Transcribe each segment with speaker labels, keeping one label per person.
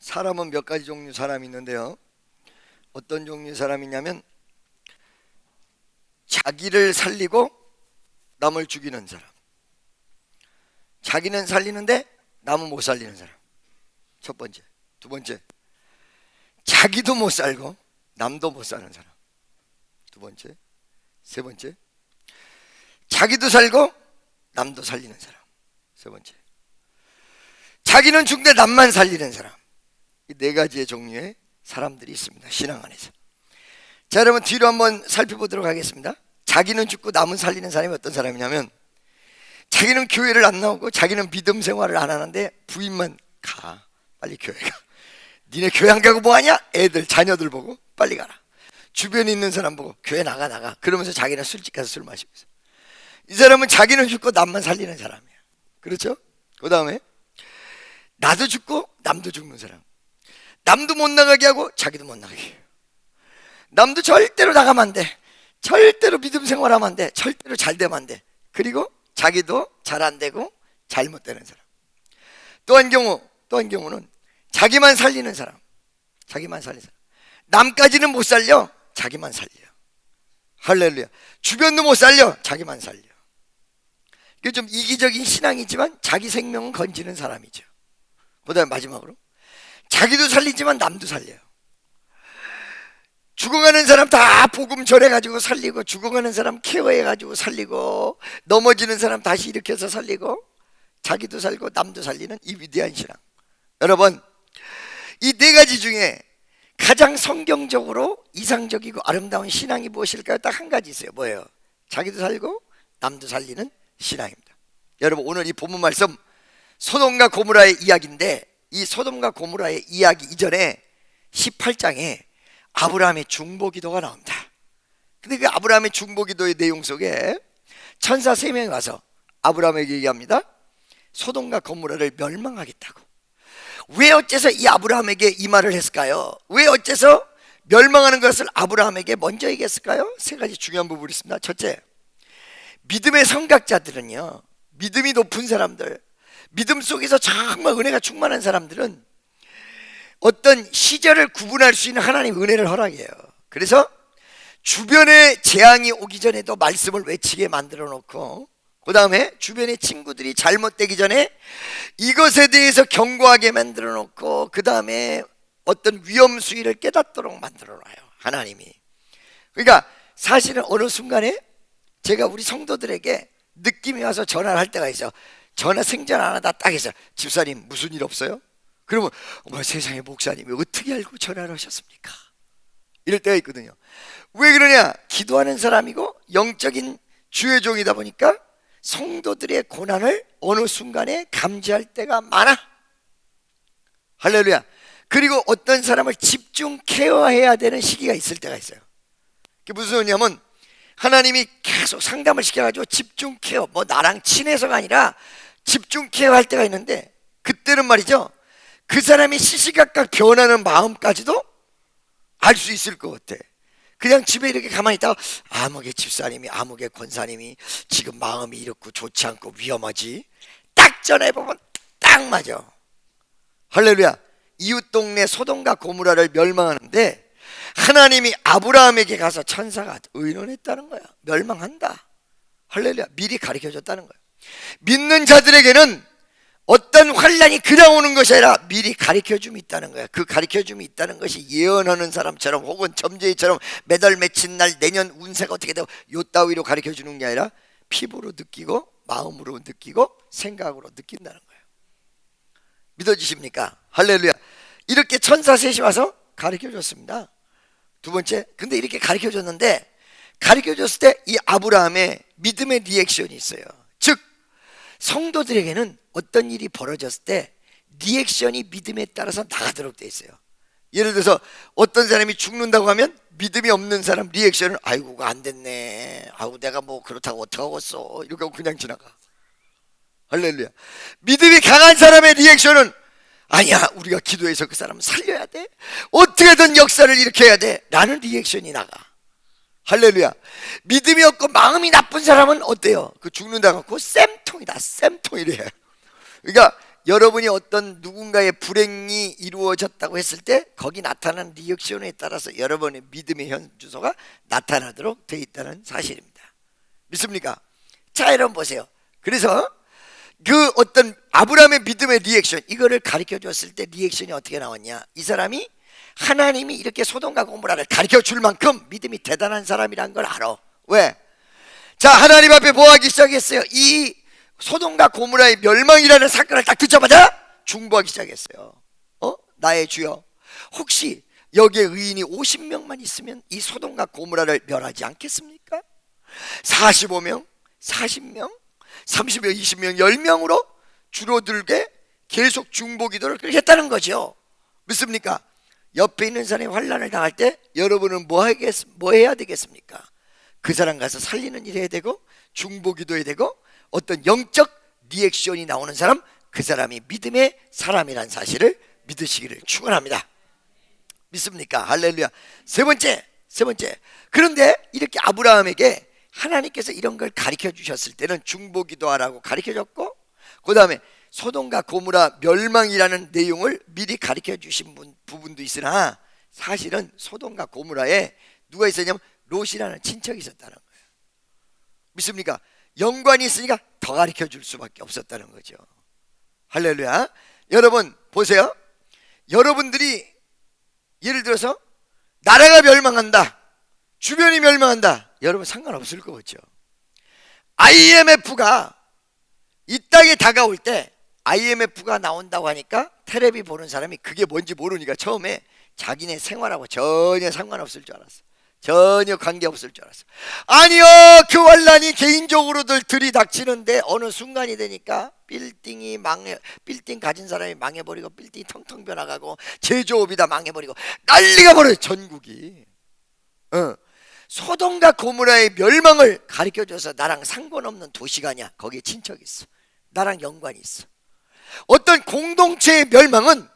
Speaker 1: 사람은 몇 가지 종류 사람이 있는데요. 어떤 종류의 사람이냐면 자기를 살리고 남을 죽이는 사람. 자기는 살리는데 남은 못 살리는 사람. 첫 번째. 두 번째, 자기도 못 살고 남도 못 사는 사람. 두 번째. 세 번째, 자기도 살고 남도 살리는 사람. 세 번째, 자기는 죽는데 남만 살리는 사람. 이 네 가지의 종류의 사람들이 있습니다, 신앙 안에서. 자, 여러분 뒤로 한번 살펴보도록 하겠습니다. 자기는 죽고 남은 살리는 사람이 어떤 사람이냐면, 자기는 교회를 안 나오고 자기는 믿음 생활을 안 하는데 부인만 가, 빨리 교회 가. 니네 교회 안 가고 뭐하냐? 애들 자녀들 보고 빨리 가라. 주변에 있는 사람 보고 교회 나가 그러면서 자기는 술집 가서 술 마시고 있어. 이 사람은 자기는 죽고 남만 살리는 사람이야. 그렇죠? 그 다음에 나도 죽고 남도 죽는 사람. 남도 못 나가게 하고 자기도 못 나가게 해요. 남도 절대로 나가면 안 돼. 절대로 믿음 생활하면 안 돼. 절대로 잘 되면 안 돼. 그리고 자기도 잘 안 되고 잘못되는 사람. 또 한 경우는 자기만 살리는 사람. 자기만 살리는 사람. 남까지는 못 살려. 자기만 살려. 할렐루야. 주변도 못 살려. 자기만 살려. 이게 좀 이기적인 신앙이지만 자기 생명은 건지는 사람이죠. 그 다음에 마지막으로 자기도 살리지만 남도 살려요. 죽어가는 사람 다 복음 전해가지고 살리고, 죽어가는 사람 케어해가지고 살리고, 넘어지는 사람 다시 일으켜서 살리고, 자기도 살고 남도 살리는 이 위대한 신앙. 여러분, 이 네 가지 중에 가장 성경적으로 이상적이고 아름다운 신앙이 무엇일까요? 딱 한 가지 있어요. 뭐예요? 자기도 살고 남도 살리는 신앙입니다. 여러분, 오늘 이 본문 말씀 소돔과 고모라의 이야기인데, 이 소돔과 고모라의 이야기 이전에 18장에 아브라함의 중보기도가 나옵니다. 근데 그 아브라함의 중보기도의 내용 속에 천사 3명이 와서 아브라함에게 얘기합니다. 소돔과 고모라를 멸망하겠다고. 왜 어째서 이 아브라함에게 이 말을 했을까요? 왜 어째서 멸망하는 것을 아브라함에게 먼저 얘기했을까요? 세 가지 중요한 부분이 있습니다. 첫째, 믿음의 성각자들은요, 믿음이 높은 사람들, 믿음 속에서 정말 은혜가 충만한 사람들은 어떤 시절을 구분할 수 있는 하나님의 은혜를 허락해요. 그래서 주변에 재앙이 오기 전에도 말씀을 외치게 만들어 놓고, 그 다음에 주변의 친구들이 잘못되기 전에 이것에 대해서 경고하게 만들어 놓고, 그 다음에 어떤 위험 수위를 깨닫도록 만들어 놔요, 하나님이. 그러니까 사실은 어느 순간에 제가 우리 성도들에게 느낌이 와서 전화를 할 때가 있어요. 전화 생전 안 하다 딱 해서, 집사님 무슨 일 없어요? 그러면 세상에 목사님이 어떻게 알고 전화를 하셨습니까? 이럴 때가 있거든요. 왜 그러냐? 기도하는 사람이고 영적인 주의 종이다 보니까 성도들의 고난을 어느 순간에 감지할 때가 많아. 할렐루야. 그리고 어떤 사람을 집중 케어해야 되는 시기가 있을 때가 있어요. 그게 무슨 소리냐면, 하나님이 계속 상담을 시켜가지고 집중 케어, 뭐 나랑 친해서가 아니라 집중 케어할 때가 있는데, 그때는 말이죠, 그 사람이 시시각각 변하는 마음까지도 알 수 있을 것 같아. 그냥 집에 이렇게 가만히 있다가 아무개 집사님이, 아무개 권사님이 지금 마음이 이렇고 좋지 않고 위험하지, 딱 전해보면 딱 맞아. 할렐루야. 이웃 동네 소돔과 고모라를 멸망하는데 하나님이 아브라함에게 가서 천사가 의논했다는 거야. 멸망한다. 할렐루야. 미리 가르쳐줬다는 거야. 믿는 자들에게는 어떤 환란이 그냥 오는 것이 아니라 미리 가르쳐줌이 있다는 거야. 그 가르쳐줌이 있다는 것이 예언하는 사람처럼 혹은 점쟁이처럼 매달 맺힌 날 내년 운세가 어떻게 되고 요 따위로 가르쳐주는 게 아니라 피부로 느끼고 마음으로 느끼고 생각으로 느낀다는 거예요. 믿어지십니까? 할렐루야. 이렇게 천사 셋이 와서 가르쳐줬습니다. 두 번째, 근데 이렇게 가르쳐줬는데, 가르쳐줬을 때 이 아브라함의 믿음의 리액션이 있어요. 즉 성도들에게는 어떤 일이 벌어졌을 때 리액션이 믿음에 따라서 나가도록 돼 있어요. 예를 들어서 어떤 사람이 죽는다고 하면 믿음이 없는 사람 리액션은 아이고 안 됐네, 아이고 내가 뭐 그렇다고 어떡하겠어, 이렇게 하고 그냥 지나가. 할렐루야. 믿음이 강한 사람의 리액션은 아니야, 우리가 기도해서 그 사람을 살려야 돼, 어떻게든 역사를 일으켜야 돼 라는 리액션이 나가. 할렐루야. 믿음이 없고 마음이 나쁜 사람은 어때요? 그 죽는다고 쌤통이다, 쌤통이래. 그러니까 여러분이 어떤 누군가의 불행이 이루어졌다고 했을 때 거기 나타나는 리액션에 따라서 여러분의 믿음의 현주소가 나타나도록 되어 있다는 사실입니다. 믿습니까? 자, 여러분 보세요. 그래서 그 어떤 아브라함의 믿음의 리액션, 이거를 가르쳐 줬을 때 리액션이 어떻게 나왔냐? 이 사람이 하나님이 이렇게 소돔과 고모라를 가르쳐 줄 만큼 믿음이 대단한 사람이란 걸 알아. 왜? 자, 하나님 앞에 뭐 하기 시작했어요? 이 소돔과 고모라의 멸망이라는 사건을 딱 듣자마자 중보하기 시작했어요. 나의 주여, 혹시 여기에 의인이 50명만 있으면 이 소돔과 고모라를 멸하지 않겠습니까? 45명, 40명, 30명, 20명, 10명으로 줄어들게 계속 중보 기도를 그렇게 했다는 거죠. 믿습니까? 옆에 있는 사람이 환난을 당할 때 여러분은 뭐 해야 되겠습니까? 그 사람 가서 살리는 일 해야 되고, 중보 기도해야 되고, 어떤 영적 리액션이 나오는 사람, 그 사람이 믿음의 사람이라는 사실을 믿으시기를 축원합니다. 믿습니까? 할렐루야. 세 번째. 그런데 이렇게 아브라함에게 하나님께서 이런 걸 가르쳐 주셨을 때는 중보 기도하라고 가르쳐 줬고, 그 다음에 소돔과 고모라 멸망이라는 내용을 미리 가르쳐 주신 부분도 있으나, 사실은 소돔과 고모라에 누가 있었냐면 롯이라는 친척이 있었다는 거예요. 믿습니까? 연관이 있으니까 더 가르쳐 줄 수밖에 없었다는 거죠. 할렐루야. 여러분 보세요. 여러분들이 예를 들어서 나라가 멸망한다, 주변이 멸망한다, 여러분 상관없을 거 같죠. IMF가 이 땅에 다가올 때 IMF가 나온다고 하니까 텔레비 보는 사람이 그게 뭔지 모르니까 처음에 자기네 생활하고 전혀 상관없을 줄 알았어. 전혀 관계없을 줄 알았어. 아니요, 그 환란이 개인적으로들 들이닥치는데 어느 순간이 되니까 빌딩이 빌딩 가진 사람이 망해버리고, 빌딩이 텅텅 변화가고, 제조업이 다 망해버리고 난리가 벌어요, 전국이. 소돔과 고모라의 멸망을 가르쳐줘서 나랑 상관없는 도시가 아니야. 거기에 친척이 있어. 나랑 연관이 있어. 어떤 공동체의 멸망은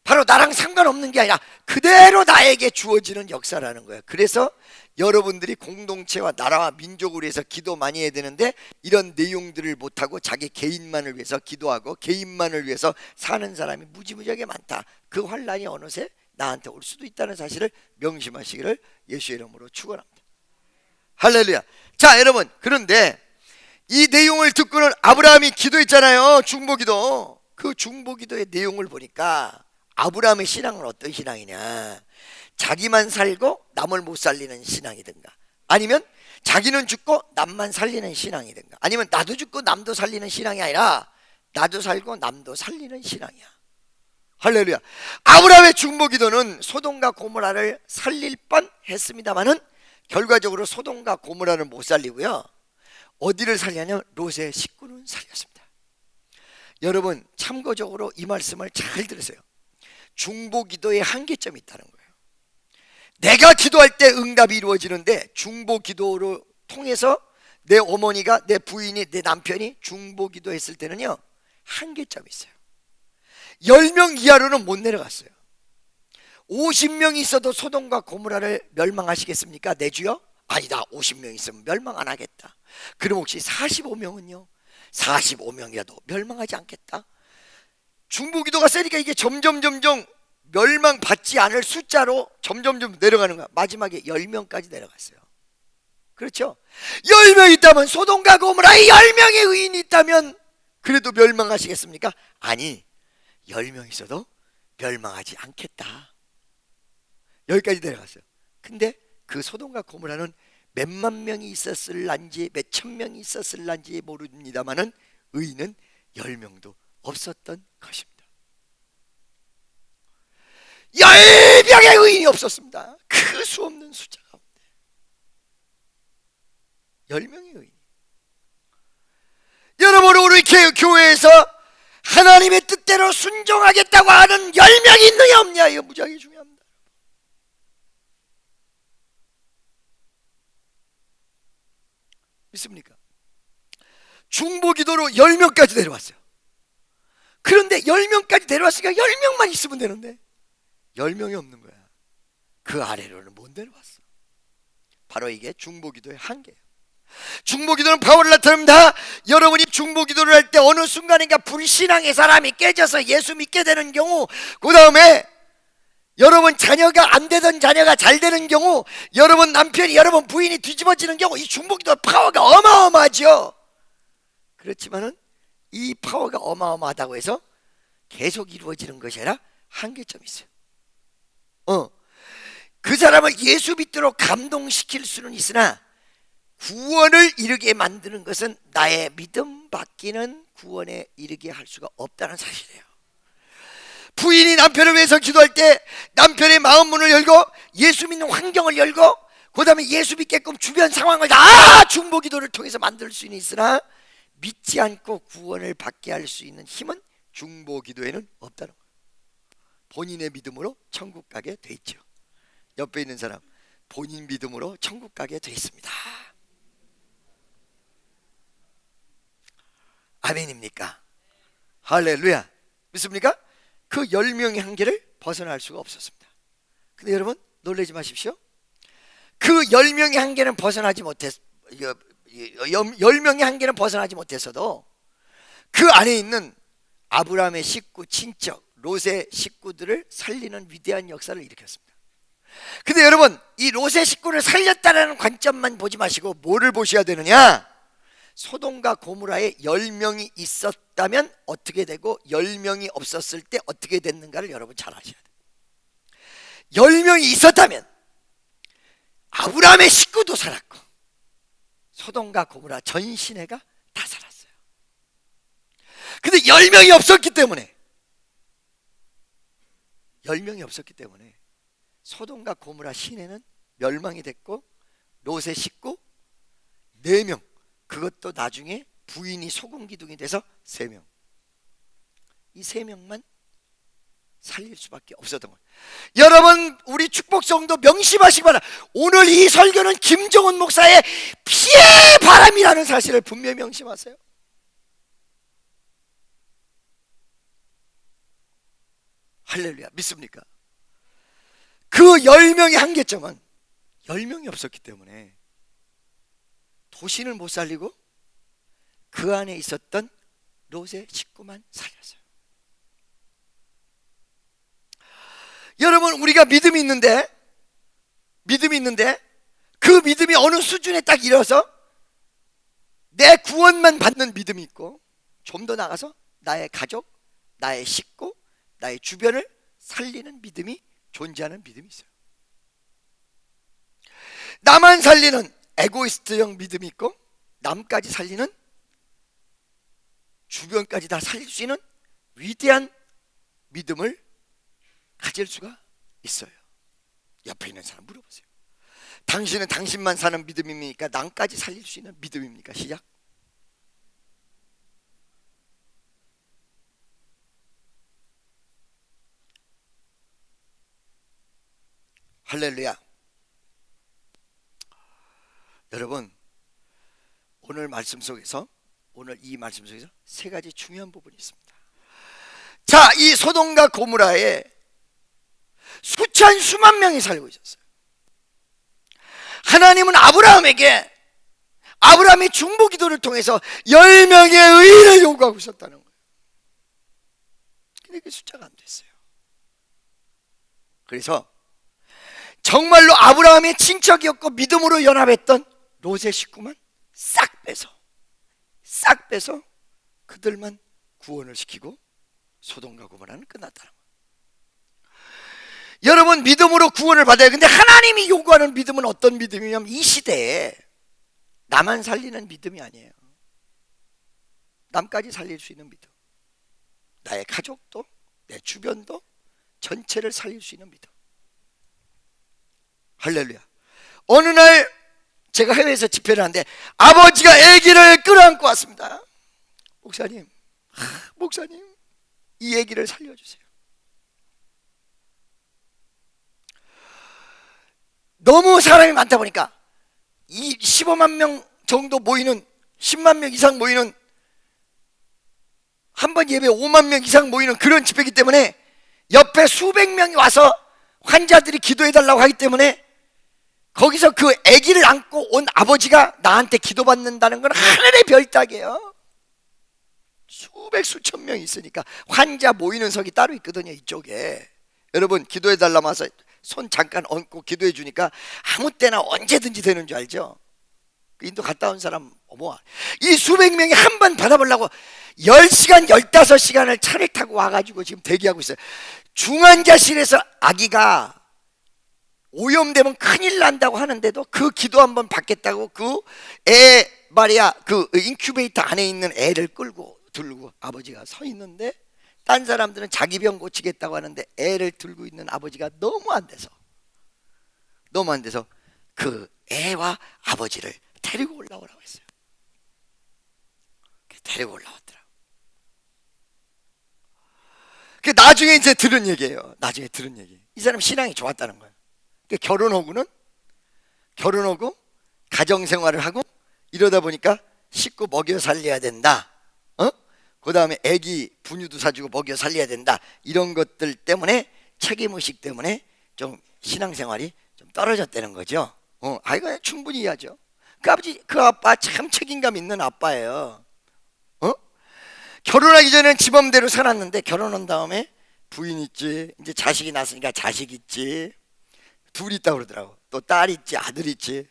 Speaker 1: 바로 나랑 상관없는 게 아니라 그대로 나에게 주어지는 역사라는 거예요. 그래서 여러분들이 공동체와 나라와 민족을 위해서 기도 많이 해야 되는데, 이런 내용들을 못하고 자기 개인만을 위해서 기도하고 개인만을 위해서 사는 사람이 무지무지하게 많다. 그 환란이 어느새 나한테 올 수도 있다는 사실을 명심하시기를 예수의 이름으로 축원합니다. 할렐루야. 자, 여러분, 그런데 이 내용을 듣고는 아브라함이 기도했잖아요, 중보기도. 그 중보기도의 내용을 보니까 아브라함의 신앙은 어떤 신앙이냐? 자기만 살고 남을 못 살리는 신앙이든가, 아니면 자기는 죽고 남만 살리는 신앙이든가, 아니면 나도 죽고 남도 살리는 신앙이 아니라 나도 살고 남도 살리는 신앙이야. 할렐루야. 아브라함의 중보기도는 소돔과 고모라를 살릴 뻔 했습니다마는 결과적으로 소돔과 고모라를 못 살리고요, 어디를 살려냐면 롯의 식구는 살렸습니다. 여러분 참고적으로 이 말씀을 잘 들으세요. 중보기도에 한계점이 있다는 거예요. 내가 기도할 때 응답이 이루어지는데, 중보기도로 통해서 내 어머니가, 내 부인이, 내 남편이 중보기도 했을 때는요, 한계점이 있어요. 10명 이하로는 못 내려갔어요. 50명 있어도 소돔과 고모라를 멸망하시겠습니까? 내 주여? 아니다, 50명 있으면 멸망 안 하겠다. 그럼 혹시 45명은요? 45명이라도 멸망하지 않겠다. 중보기도가 세니까 이게 점점 멸망받지 않을 숫자로 점점 내려가는 거야. 마지막에 10명까지 내려갔어요. 그렇죠? 10명 있다면, 소돔과 고모라에 10명의 의인이 있다면 그래도 멸망하시겠습니까? 아니, 10명 있어도 멸망하지 않겠다. 여기까지 내려갔어요. 근데 그 소돔과 고모라는 몇만 명이 있었을란지 몇천 명이 있었을란지 모릅니다마는 의인은 10명도 없었던 것입니다. 10명의 의인이 없었습니다. 그 수 없는 숫자 가운데 10명의 의인. 여러분, 우리 교회에서 하나님의 뜻대로 순종하겠다고 하는 10명이 있느냐 없냐, 이거 무지하게 중요합니다. 믿습니까? 중보기도로 10명까지 내려왔어요. 그런데 10명까지 내려왔으니까 10명만 있으면 되는데 10명이 없는 거야. 그 아래로는 못 내려왔어. 바로 이게 중보기도의 한계예요. 중보기도는 파워를 나타냅니다. 여러분이 중보기도를 할 때 어느 순간인가 불신앙의 사람이 깨져서 예수 믿게 되는 경우, 그 다음에 여러분 자녀가 안 되던 자녀가 잘 되는 경우, 여러분 남편이 여러분 부인이 뒤집어지는 경우, 이 중보기도 파워가 어마어마하죠. 그렇지만은 이 파워가 어마어마하다고 해서 계속 이루어지는 것이 아니라 한계점이 있어요. 그 사람을 예수 믿도록 감동시킬 수는 있으나 구원을 이르게 만드는 것은 나의 믿음 밖에는 구원에 이르게 할 수가 없다는 사실이에요. 부인이 남편을 위해서 기도할 때 남편의 마음 문을 열고 예수 믿는 환경을 열고 그 다음에 예수 믿게끔 주변 상황을 다 중보기도를 통해서 만들 수는 있으나 믿지 않고 구원을 받게 할 수 있는 힘은 중보기도에는 없다는 거예요. 본인의 믿음으로 천국 가게 돼 있죠. 옆에 있는 사람, 본인 믿음으로 천국 가게 돼 있습니다. 아멘입니까? 할렐루야. 믿습니까? 그 10명의 한계를 벗어날 수가 없었습니다. 근데 여러분 놀라지 마십시오. 그 10명의 한계는 벗어나지 못했 10명의 한계는 벗어나지 못했어도 그 안에 있는 아브라함의 식구, 친척, 롯의 식구들을 살리는 위대한 역사를 일으켰습니다. 근데 여러분 이 롯의 식구를 살렸다는 관점만 보지 마시고 뭐를 보셔야 되느냐? 소돔과 고모라에 10명이 있었다면 어떻게 되고 10명이 없었을 때 어떻게 됐는가를 여러분 잘 아셔야 돼요. 10명이 있었다면 아브라함의 식구도 살았고 소돔과 고모라 전 시내가 다 살았어요. 근데 10명이 없었기 때문에 소돔과 고모라 시내는 멸망이 됐고 롯의 식구 4명, 그것도 나중에 부인이 소금기둥이 돼서 3명, 이 3명만 살릴 수밖에 없었던 거예요. 여러분 우리 축복성도 명심하시기 바랍니다. 오늘 이 설교는 김정은 목사의 피의 바람이라는 사실을 분명히 명심하세요. 할렐루야. 믿습니까? 그 10명의 한계점은 10명이 없었기 때문에 도시는 못 살리고 그 안에 있었던 롯의 식구만 살렸어요. 여러분 우리가 믿음이 있는데 그 믿음이 어느 수준에 딱 이뤄서 내 구원만 받는 믿음이 있고 좀 더 나가서 나의 가족, 나의 식구, 나의 주변을 살리는 믿음이 존재하는 믿음이 있어요. 나만 살리는 에고이스트형 믿음이 있고 남까지 살리는, 주변까지 다 살릴 수 있는 위대한 믿음을 가질 수가 있어요. 옆에 있는 사람 물어보세요. 당신은 당신만 사는 믿음입니까? 남까지 살릴 수 있는 믿음입니까? 시작. 할렐루야. 여러분 오늘 이 말씀 속에서 3가지 중요한 부분이 있습니다. 자, 이 소돔과 고모라에 수천 수만 명이 살고 있었어요. 하나님은 아브라함의 중보기도를 통해서 10명의 의를 요구하고 있었다는 거예요. 근데 그 숫자가 안 됐어요. 그래서 정말로 아브라함의 친척이었고 믿음으로 연합했던 롯의 식구만 싹 빼서 그들만 구원을 시키고 소돔과 고모라는 끝났다는 거예요. 여러분 믿음으로 구원을 받아요. 근데 하나님이 요구하는 믿음은 어떤 믿음이냐면 이 시대에 나만 살리는 믿음이 아니에요. 남까지 살릴 수 있는 믿음, 나의 가족도 내 주변도 전체를 살릴 수 있는 믿음. 할렐루야. 어느 날 제가 해외에서 집회를 하는데 아버지가 아기를 끌어안고 왔습니다. 목사님 이 아기를 살려주세요. 너무 사람이 많다 보니까 이 15만 명 정도 모이는, 10만 명 이상 모이는, 한 번 예배 5만 명 이상 모이는 그런 집회이기 때문에 옆에 수백 명이 와서 환자들이 기도해달라고 하기 때문에 거기서 그 아기를 안고 온 아버지가 나한테 기도받는다는 건 하늘의 별따기예요. 수백 수천 명 있으니까 환자 모이는 석이 따로 있거든요, 이쪽에. 여러분 기도해 달라고 해서 손 잠깐 얹고 기도해 주니까 아무 때나 언제든지 되는 줄 알죠? 인도 갔다 온 사람 이 수백 명이 한 번 받아보려고 10시간 15시간을 차를 타고 와가지고 지금 대기하고 있어요. 중환자실에서 아기가 오염되면 큰일 난다고 하는데도 그 기도 한번 받겠다고 그 애 말이야, 그 인큐베이터 안에 있는 애를 끌고 들고 아버지가 서 있는데, 딴 사람들은 자기 병 고치겠다고 하는데 애를 들고 있는 아버지가 너무 안 돼서 그 애와 아버지를 데리고 올라오라고 했어요. 데리고 올라왔더라고. 나중에 이제 들은 얘기예요. 이 사람 신앙이 좋았다는 거예요. 결혼하고 가정생활을 하고 이러다 보니까 식구 먹여 살려야 된다. 그 다음에 애기 분유도 사주고 먹여 살려야 된다. 이런 것들 때문에, 책임의식 때문에 좀 신앙생활이 좀 떨어졌다는 거죠. 아이가 충분히 이해하죠. 그 아빠 참 책임감 있는 아빠예요. 결혼하기 전에는 지 맘대로 살았는데 결혼한 다음에 부인 있지, 이제 자식이 났으니까 자식 있지, 둘 있다고 그러더라고. 또 딸 있지, 아들 있지.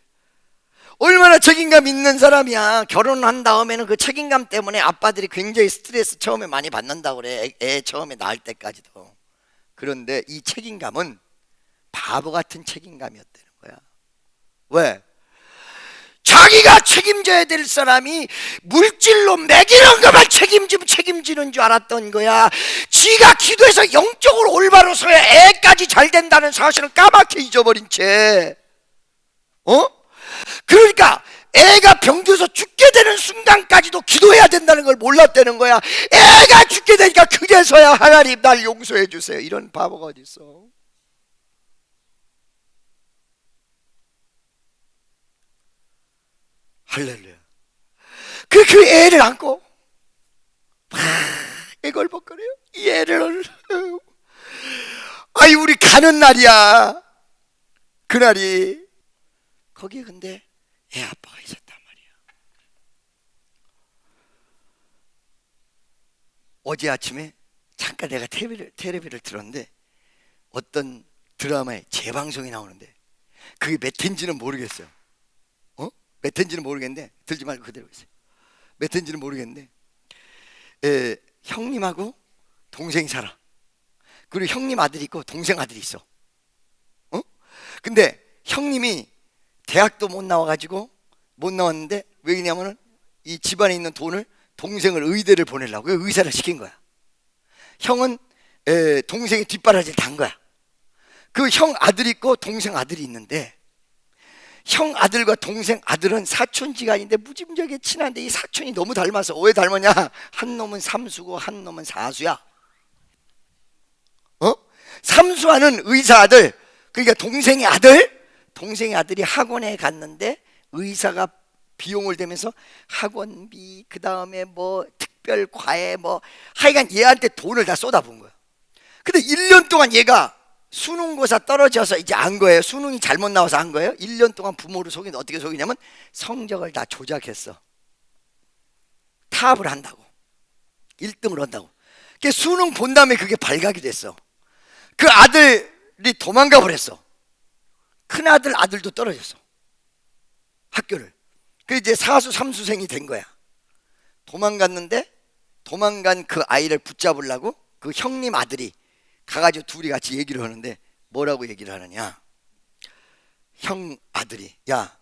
Speaker 1: 얼마나 책임감 있는 사람이야. 결혼한 다음에는 그 책임감 때문에 아빠들이 굉장히 스트레스 처음에 많이 받는다고 그래. 애 처음에 낳을 때까지도. 그런데 이 책임감은 바보 같은 책임감이었다는 거야. 왜? 자기가 책임져야 될 사람이 물질로 먹이는 것만 책임지는 줄 알았던 거야. 지가 기도해서 영적으로 올바로 서야 애까지 잘 된다는 사실을 까맣게 잊어버린 채. 그러니까 애가 병들어서 죽게 되는 순간까지도 기도해야 된다는 걸 몰랐다는 거야. 애가 죽게 되니까 그제서야 하나님 날 용서해 주세요. 이런 바보가 어디 있어? 할렐루야. 그 애를 안고 애걸벅거려요. 이 애를 아이 우리 가는 날이야. 그날이. 거기에 근데 애 아빠가 있었단 말이야. 어제 아침에 잠깐 내가 텔레비를 들었는데 어떤 드라마에 재방송이 나오는데 그게 몇 회인지는 모르겠어요. 몇 회인지는 모르겠는데 들지 말고 그대로 있어요. 몇 회인지는 모르겠는데 형님하고 동생이 살아. 그리고 형님 아들이 있고 동생 아들이 있어. 근데 형님이 대학도 못 나왔는데 왜 그러냐면은 이 집안에 있는 돈을 동생을 의대를 보내려고 의사를 시킨 거야. 형은 동생의 뒷바라지를 단 거야. 그 형 아들이 있고 동생 아들이 있는데, 형 아들과 동생 아들은 사촌지간인데 무지무지하게 친한데 이 사촌이 너무 닮아서. 왜 닮았냐? 한 놈은 삼수고 한 놈은 사수야. 삼수하는 의사 아들, 그러니까 동생의 아들이 학원에 갔는데 의사가 비용을 대면서 학원비, 그 다음에 뭐 특별 과외, 뭐 하여간 얘한테 돈을 다 쏟아부은 거야. 근데 1년 동안 얘가 수능고사 떨어져서 이제 안 거예요. 수능이 잘못 나와서 한 거예요. 1년 동안 부모를 속이는데 어떻게 속이냐면 성적을 다 조작했어. 타업을 한다고, 1등을 한다고. 수능 본 다음에 그게 발각이 됐어. 그 아들이 도망가 버렸어. 큰아들 아들도 떨어졌어, 학교를. 그 이제 사수 삼수생이 된 거야. 도망갔는데 도망간 그 아이를 붙잡으려고 그 형님 아들이 가가지고 둘이 같이 얘기를 하는데 뭐라고 얘기를 하느냐. 형 아들이, 야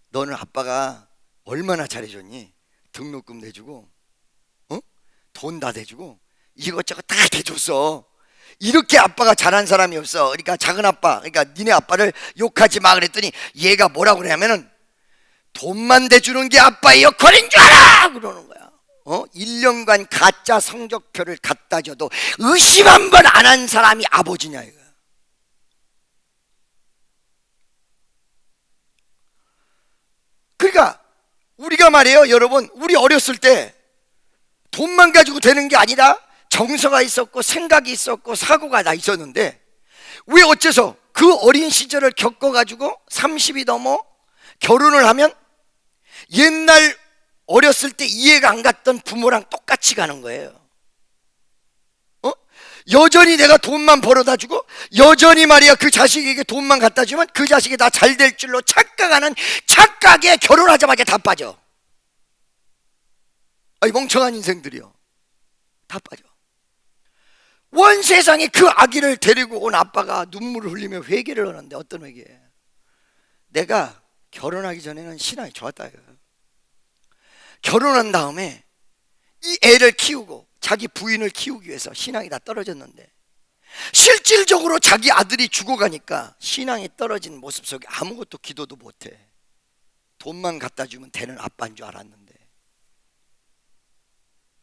Speaker 1: 너는 아빠가 얼마나 잘해줬니? 등록금 내주고 돈 다 대주고 이것저것 다 대줬어. 이렇게 아빠가 잘한 사람이 없어. 그러니까 작은 아빠, 그러니까 니네 아빠를 욕하지 마 그랬더니 얘가 뭐라고 그러냐면은 돈만 대주는 게 아빠의 역할인 줄 알아! 그러는 거야. 1년간 가짜 성적표를 갖다 줘도 의심 한 번 안 한 사람이 아버지냐 이거야. 그러니까 우리가 말이에요, 여러분, 우리 어렸을 때 돈만 가지고 되는 게 아니라 정서가 있었고 생각이 있었고 사고가 다 있었는데 왜 어째서 그 어린 시절을 겪어가지고 30이 넘어 결혼을 하면 옛날 어렸을 때 이해가 안 갔던 부모랑 똑같이 가는 거예요. 여전히 내가 돈만 벌어다 주고 여전히 말이야 그 자식에게 돈만 갖다 주면 그 자식이 다 잘 될 줄로 착각하는 착각에 결혼하자마자 다 빠져. 아이 멍청한 인생들이요, 다 빠져. 온 세상에 그 아기를 데리고 온 아빠가 눈물을 흘리며 회개를 하는데, 어떤 회개? 내가 결혼하기 전에는 신앙이 좋았다 이거예요. 결혼한 다음에 이 애를 키우고 자기 부인을 키우기 위해서 신앙이 다 떨어졌는데, 실질적으로 자기 아들이 죽어가니까 신앙이 떨어진 모습 속에 아무것도 기도도 못해. 돈만 갖다 주면 되는 아빠인 줄 알았는데,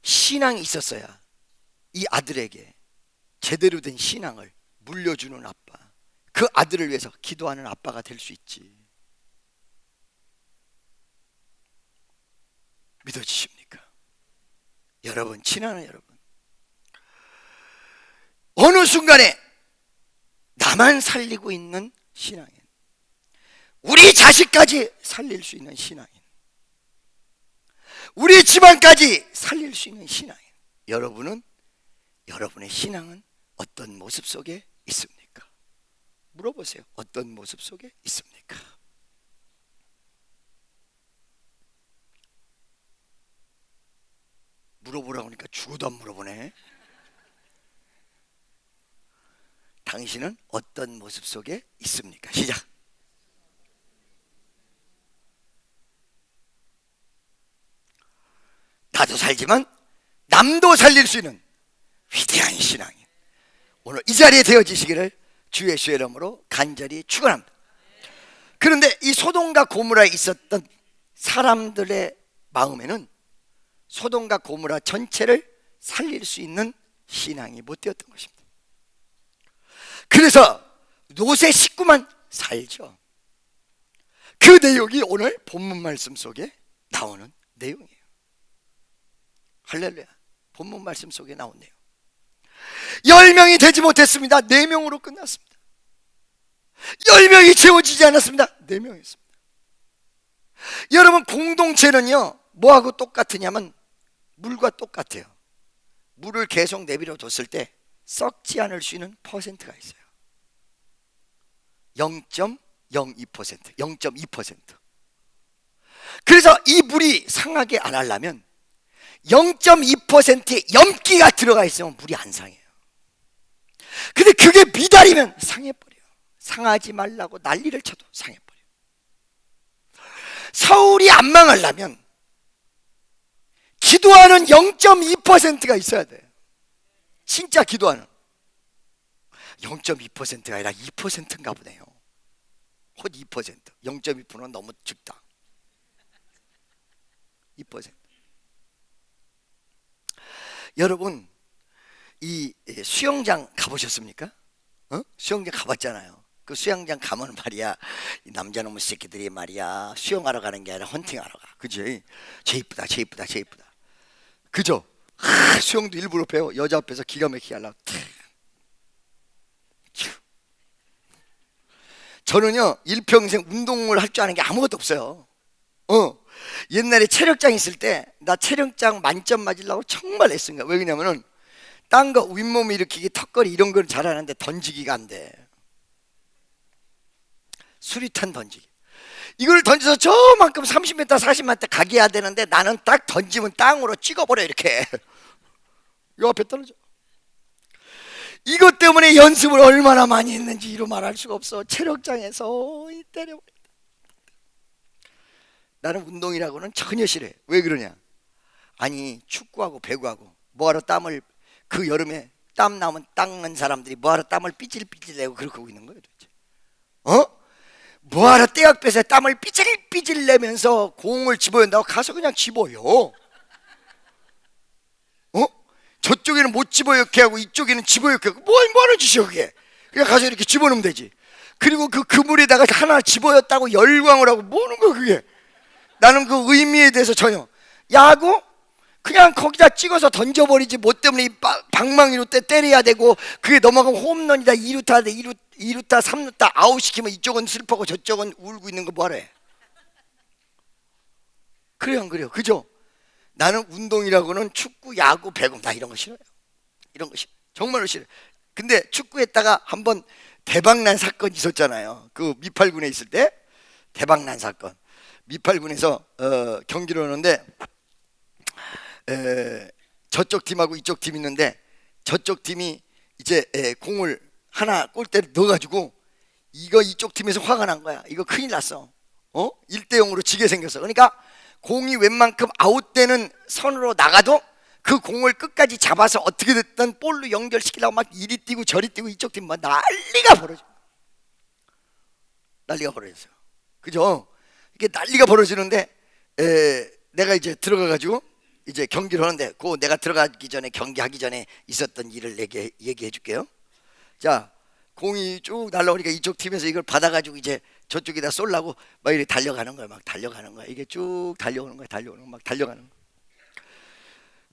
Speaker 1: 신앙이 있었어야 이 아들에게 제대로 된 신앙을 물려주는 아빠, 그 아들을 위해서 기도하는 아빠가 될 수 있지. 믿어지십니까? 여러분, 친하는 여러분, 어느 순간에 나만 살리고 있는 신앙인, 우리 자식까지 살릴 수 있는 신앙인, 우리 집안까지 살릴 수 있는 신앙인, 여러분은, 여러분의 신앙은 어떤 모습 속에 있습니까? 물어보세요. 어떤 모습 속에 있습니까? 물어보라고 하니까 죽어도 안 물어보네. 당신은 어떤 모습 속에 있습니까? 시작. 나도 살지만 남도 살릴 수 있는 위대한 신앙이 오늘 이 자리에 되어지시기를 주 예수의 이름으로 간절히 축원합니다. 그런데 이 소돔과 고모라에 있었던 사람들의 마음에는 소돔과 고모라 전체를 살릴 수 있는 신앙이 못 되었던 것입니다. 그래서 롯의 식구만 살죠. 그 내용이 오늘 본문 말씀 속에 나오는 내용이에요. 할렐루야. 본문 말씀 속에 나온 내용. 10명이 되지 못했습니다. 4명으로 끝났습니다. 10명이 채워지지 않았습니다. 4명이었습니다. 여러분, 공동체는요 뭐하고 똑같으냐면 물과 똑같아요. 물을 계속 내버려 뒀을 때 썩지 않을 수 있는 퍼센트가 있어요. 0.02%, 0.2%. 그래서 이 물이 상하게 안 하려면 0.2%의 염기가 들어가 있으면 물이 안 상해요. 근데 그게 미달이면 상해버려요. 상하지 말라고 난리를 쳐도 상해버려요. 서울이 안 망하려면 기도하는 0.2%가 있어야 돼요. 진짜 기도하는 0.2%가 아니라 2%인가 보네요. 곧 2%. 0.2%는 너무 적다. 2%. 여러분, 이 수영장 가보셨습니까? 수영장 가봤잖아요. 그 수영장 가면 말이야, 이 남자놈의 새끼들이 말이야 수영하러 가는 게 아니라 헌팅하러 가. 그지? 쟤 이쁘다, 쟤 이쁘다, 쟤 이쁘다. 그죠? 수영도 일부러 배워. 여자 앞에서 기가 막히게 하려고. 저는요 일평생 운동을 할 줄 아는 게 아무것도 없어요. 옛날에 체력장 있을 때 나 체력장 만점 맞으려고 정말 애쓴 거야. 왜 그러냐면은 딴 거 윗몸 일으키기, 턱걸이 이런 건 잘하는데 던지기가 안 돼. 수리탄 던지기, 이걸 던져서 저만큼 30m 40m 가게 해야 되는데 나는 딱 던지면 땅으로 찍어버려. 이렇게 요 앞에 떨어져. 이것 때문에 연습을 얼마나 많이 했는지 이루 말할 수가 없어. 체력장에서 때려. 나는 운동이라고는 전혀 싫어해. 왜 그러냐? 아니 축구하고 배구하고 뭐하러 땀을, 그 여름에 땀 나면 닦는 사람들이 뭐하러 땀을 삐질삐질 내고 그렇게 하고 있는 거예요 도대체? 뭐하러 떼약볕에 땀을 삐질삐질 내면서 공을 집어낸다고 가서 그냥 집어요. 저쪽에는 못 집어넣게 하고 이쪽에는 집어넣게 하고 뭐하는 짓이야 그게. 그냥 가서 이렇게 집어넣으면 되지. 그리고 그 그물에다가 하나 집어였다고 열광을 하고 뭐하는 거야 그게. 나는 그 의미에 대해서 전혀. 야구 그냥 거기다 찍어서 던져버리지. 뭐 때문에 방망이로 때려야 되고, 그게 넘어가면 홈런이다, 2루타, 2루타, 3루타 아웃시키면 이쪽은 슬퍼하고 저쪽은 울고 있는 거 뭐하러 해? 그래요, 안 그래요? 그죠? 나는 운동이라고는 축구, 야구, 배구 나 이런 거 싫어요. 이런 거 싫어. 정말로 싫어요. 근데 축구했다가 한번 대박난 사건이 있었잖아요. 그 미팔군에 있을 때 대박난 사건. 미팔군에서 경기를 하는데 저쪽 팀하고 이쪽 팀이 있는데, 저쪽 팀이 이제 공을 하나 골대를 넣어가지고 이거 이쪽 팀에서 화가 난 거야. 이거 큰일 났어. 1대 0으로 지게 생겼어. 그러니까 공이 웬만큼 아웃되는 선으로 나가도 그 공을 끝까지 잡아서 어떻게 됐든 볼로 연결시키려고 막 이리 뛰고 저리 뛰고, 이쪽 팀 막 난리가 벌어져. 난리가 벌어졌어요. 그죠? 이게 난리가 벌어지는데 내가 이제 들어가가지고 이제 경기를 하는데, 그 내가 들어가기 전에 경기하기 전에 있었던 일을 얘기해 줄게요. 자, 공이 쭉 날라오니까 이쪽 팀에서 이걸 받아가지고 이제 저쪽에다 쏠라고 막 이렇게 달려가는 거야. 막 달려가는 거야. 이게 쭉 달려오는 거야. 달려오는 거, 막 달려가는 거야.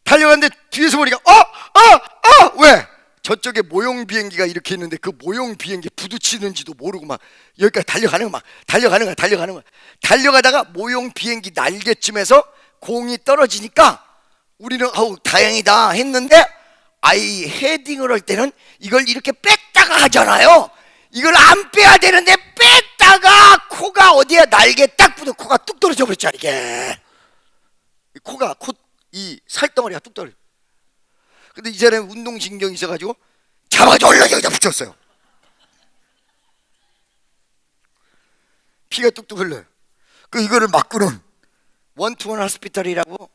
Speaker 1: 달려가는데 뒤에서 보니까 왜? 저쪽에 모형 비행기가 이렇게 있는데 그 모형 비행기 부딪히는지도 모르고 막 여기까지 달려가는 거야. 막 달려가는 거야. 달려가다가 모형 비행기 날개쯤에서 공이 떨어지니까 우리는 다행이다 했는데, 아이 헤딩을 할 때는 이걸 이렇게 뺐다가 하잖아요. 이걸 안 빼야 되는데 뺐다가 코가 어디에 날개 딱 붙어 코가 뚝 떨어져 버렸잖아. 이게 코가 이 살덩어리가 뚝 떨어져. 근데 이 사람이 운동신경이 있어가지고 잡아줘 얼른 여기다 붙였어요. 피가 뚝뚝 흘러요. 이거를 막고는 원투원 하스피탈이라고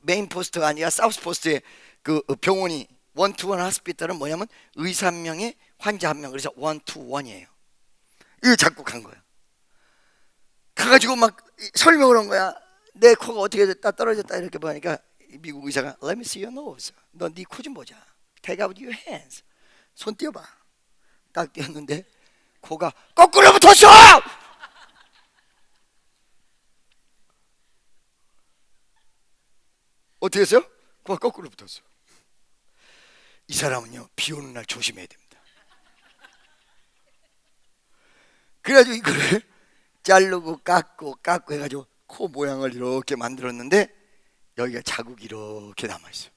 Speaker 1: 메인 포스트가 아니라 사우스 포스트에 그 병원이, 원투원 하스피탈은 뭐냐면 의사 한 명에 환자 한 명, 그래서 원투원이에요. 이거 잡고 간 거야. 가가지고 막 설명을 한 거야. 내 코가 어떻게 됐다 떨어졌다 이렇게 보니까 미국 의사가 Let me see your nose. 너 네 코 좀 보자. Take out your hands. 손 띄워봐. 딱 띄웠는데 코가 거꾸로 붙었어. 어떻게 했어요? 코가 거꾸로 붙었어. 이 사람은요, 비 오는 날 조심해야 됩니다. 그래가지고 이거를 자르고 깎고 해가지고 코 모양을 이렇게 만들었는데 여기가 자국이 이렇게 남아있어요.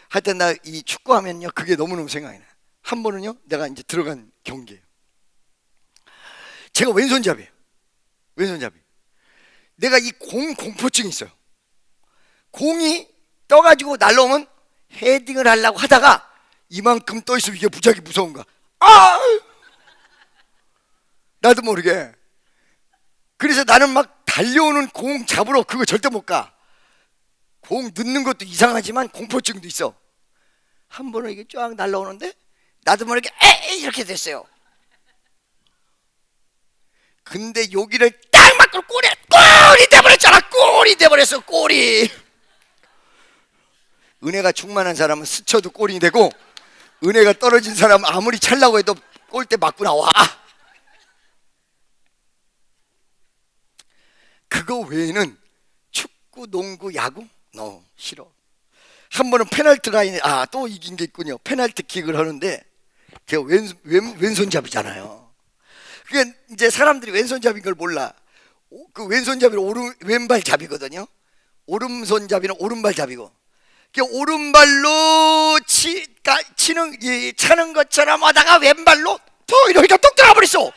Speaker 1: 하여튼 나 이 축구하면요 그게 너무너무 생각이 나요. 한 번은요 내가 이제 들어간 경기예요. 제가 왼손잡이에요. 내가 이 공포증이 있어요. 공이 떠가지고 날라오면 헤딩을 하려고 하다가 이만큼 떠있으면 이게 무지하게 무서운 거야. 나도 모르게. 그래서 나는 막 달려오는 공 잡으러 그거 절대 못 가. 공 넣는 것도 이상하지만 공포증도 있어. 한 번은 이게 쫙 날라오는데 나도 모르게 에이 이렇게 됐어요. 근데 여기를 딱 맞고 골이 돼버렸잖아. 골이 돼버렸어. 골이. 은혜가 충만한 사람은 스쳐도 골이 되고, 은혜가 떨어진 사람은 아무리 찰라고 해도 골대 맞고 나와. 그거 외에는 축구, 농구, 야구? 싫어. 한 번은 페널티 라인에 또 이긴 게 있군요. 페널티 킥을 하는데 제가 왼손잡이잖아요. 그게 이제 사람들이 왼손잡이인 걸 몰라. 그 왼손잡이는 왼발잡이거든요. 오른손잡이는 오른발잡이고, 오른발로 차는 것처럼 하다가 왼발로 또 이러니까 뚝 들어버렸어.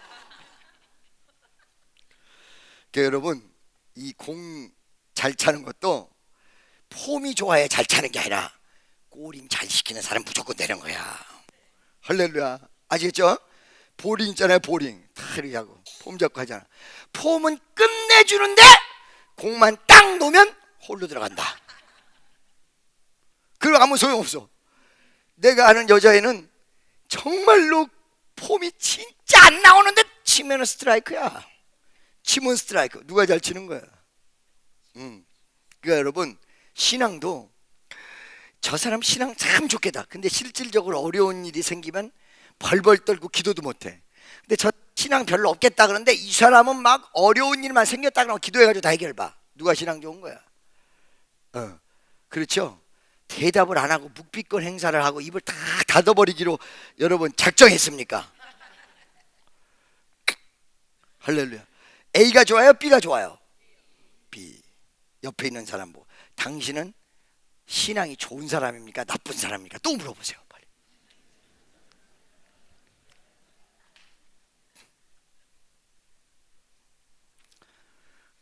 Speaker 1: 여러분, 이 공 잘 차는 것도 폼이 좋아야 잘 차는 게 아니라 골임 잘 시키는 사람 무조건 되는 거야. 할렐루야. 아시겠죠? 보링 있잖아요. 보링 이렇게 하고 폼 잡고 하잖아. 폼은 끝내주는데 공만 딱 놓으면 홀로 들어간다. 그리고 아무 소용없어. 내가 아는 여자애는 정말로 폼이 진짜 안 나오는데 치면 스트라이크야. 치면 스트라이크. 누가 잘 치는 거야. 그러니까 여러분, 신앙도 저 사람 신앙 참 좋겠다. 근데 실질적으로 어려운 일이 생기면 벌벌 떨고 기도도 못해. 근데 저 신앙 별로 없겠다 그러는데 이 사람은 막 어려운 일만 생겼다 그러면 기도해가지고 다 해결봐. 누가 신앙 좋은 거야? 그렇죠? 대답을 안 하고 묵비권 행사를 하고 입을 다 닫아버리기로 여러분 작정했습니까? 할렐루야. A가 좋아요? B가 좋아요? B. 옆에 있는 사람 보고, 당신은 신앙이 좋은 사람입니까? 나쁜 사람입니까? 또 물어보세요, 빨리.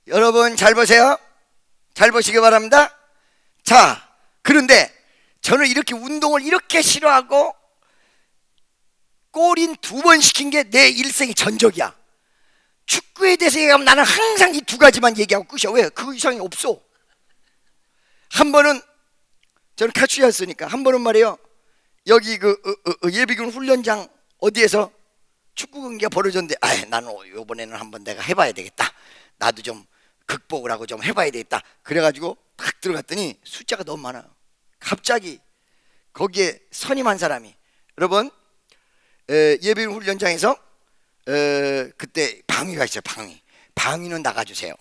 Speaker 1: 여러분 잘 보세요. 잘 보시기 바랍니다. 자, 그런데 저는 이렇게 운동을 이렇게 싫어하고 골인 2번 시킨 게 내 일생의 전적이야. 축구에 대해서 얘기하면 나는 항상 이 2가지만 얘기하고 끝이야. 왜? 그 이상이 없어. 한 번은 저는 카츄였으니까, 한 번은 말이에요, 여기 예비군 훈련장 어디에서 축구 경기가 벌어졌는데, 나는 이번에는 한번 내가 해봐야 되겠다, 나도 좀 극복을 하고 좀 해봐야 되겠다. 그래가지고 딱 들어갔더니 숫자가 너무 많아요. 갑자기 거기에 선임한 사람이, 여러분 예비군 훈련장에서 그때 방위가 있어요. 방위는 나가주세요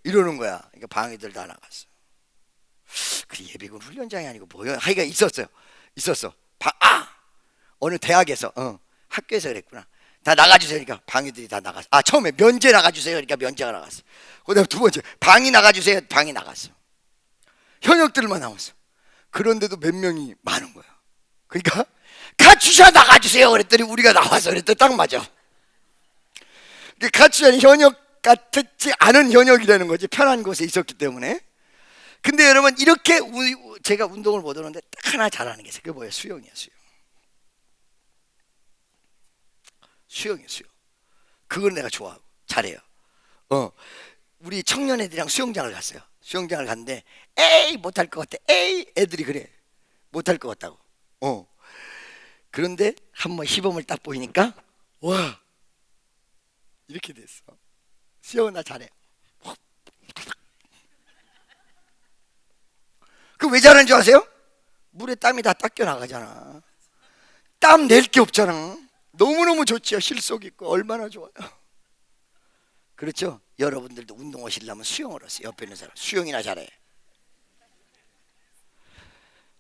Speaker 1: 이러는 거야. 그러니까 방위들 다 나갔어. 그 예비군 훈련장이 아니고 뭐야, 하여가 있었어요. 어느 대학에서, 학교에서 그랬구나. 다 나가주세요. 그러니까 방위들이 다 나갔어. 처음에 면제 나가주세요. 그러니까 면제가 나갔어. 그다음 2번째 방위 나가주세요. 방위 나갔어. 현역들만 남았어. 그런데도 몇 명이 많은 거야. 그러니까 카츄샤 나가주세요 그랬더니 우리가 나와서 그랬더니 딱 맞아. 카츄샤는 현역 같지 않은 현역이라는 거지, 편한 곳에 있었기 때문에. 근데 여러분, 이렇게 제가 운동을 못 하는데 딱 하나 잘하는 게 있어요. 그게 뭐예요? 수영이야, 수영이에요, 수영. 그걸 내가 좋아하고 잘해요. 우리 청년애들이랑 수영장을 갔어요. 수영장을 갔는데 에이 못할 것 같아. 에이 애들이 그래, 못할 것 같다고. 그런데 한번 시범을 딱 보이니까 와, 이렇게 됐어. 수영은 나 잘해. 그 왜 잘하는 줄 아세요? 물에 땀이 다 닦여 나가잖아. 땀 낼 게 없잖아. 너무너무 좋죠. 실속 있고 얼마나 좋아요. 그렇죠? 여러분들도 운동하시려면 수영을 하세요. 옆에 있는 사람 수영이나 잘해.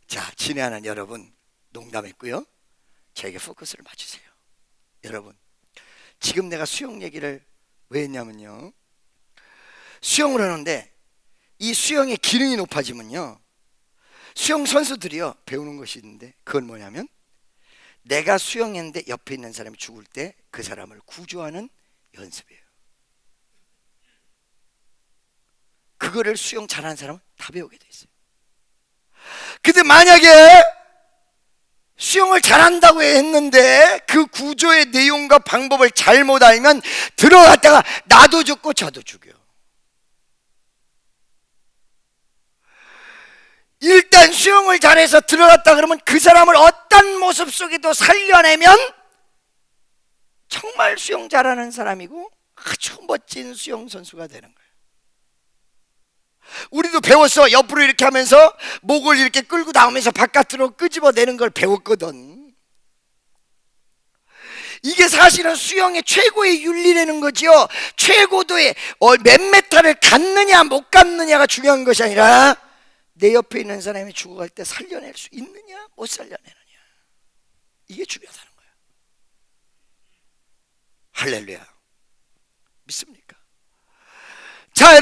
Speaker 1: 자, 친애하는 여러분, 농담했고요. 저에게 포커스를 맞추세요. 여러분, 지금 내가 수영 얘기를 왜 했냐면요, 수영을 하는데 이 수영의 기능이 높아지면요, 수영 선수들이요 배우는 것이 있는데, 그건 뭐냐면 내가 수영했는데 옆에 있는 사람이 죽을 때 그 사람을 구조하는 연습이에요. 그거를 수영 잘하는 사람은 다 배우게 돼 있어요. 근데 만약에 수영을 잘한다고 했는데 그 구조의 내용과 방법을 잘못 알면 들어갔다가 나도 죽고 저도 죽여. 일단 수영을 잘해서 들어갔다 그러면 그 사람을 어떤 모습 속에도 살려내면 정말 수영 잘하는 사람이고 아주 멋진 수영 선수가 되는 거예요. 우리도 배웠어. 옆으로 이렇게 하면서 목을 이렇게 끌고 나오면서 바깥으로 끄집어내는 걸 배웠거든. 이게 사실은 수영의 최고의 윤리라는 거죠. 최고도의 몇 메타를 갔느냐 못 갔느냐가 중요한 것이 아니라 내 옆에 있는 사람이 죽어갈 때 살려낼 수 있느냐 못 살려내느냐, 이게 중요하다는 거예요. 할렐루야. 믿습니까? 자,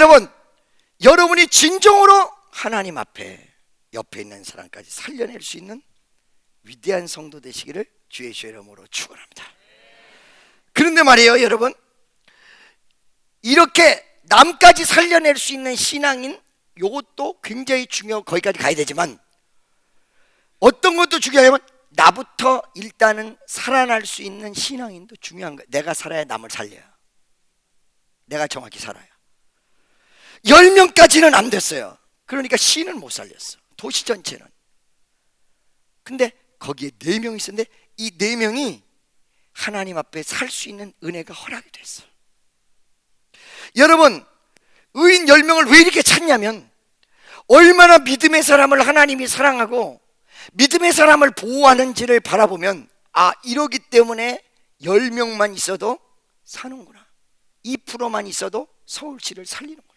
Speaker 1: 여러분이 진정으로 하나님 앞에 옆에 있는 사람까지 살려낼 수 있는 위대한 성도 되시기를 주의 이름으로 축원합니다. 그런데 말이에요, 여러분, 이렇게 남까지 살려낼 수 있는 신앙인, 이것도 굉장히 중요하고 거기까지 가야 되지만 어떤 것도 중요하면 나부터 일단은 살아날 수 있는 신앙인도 중요한 거예요. 내가 살아야 남을 살려요. 내가 정확히 살아요. 10명까지는 안 됐어요. 그러니까 시는 못 살렸어, 도시 전체는. 근데 거기에 4명이 있었는데 이 4명이 하나님 앞에 살 수 있는 은혜가 허락이 됐어. 여러분, 의인 10명을 왜 이렇게 찾냐면 얼마나 믿음의 사람을 하나님이 사랑하고 믿음의 사람을 보호하는지를 바라보면, 이러기 때문에 10명만 있어도 사는구나, 2%만 있어도 서울시를 살리는구나.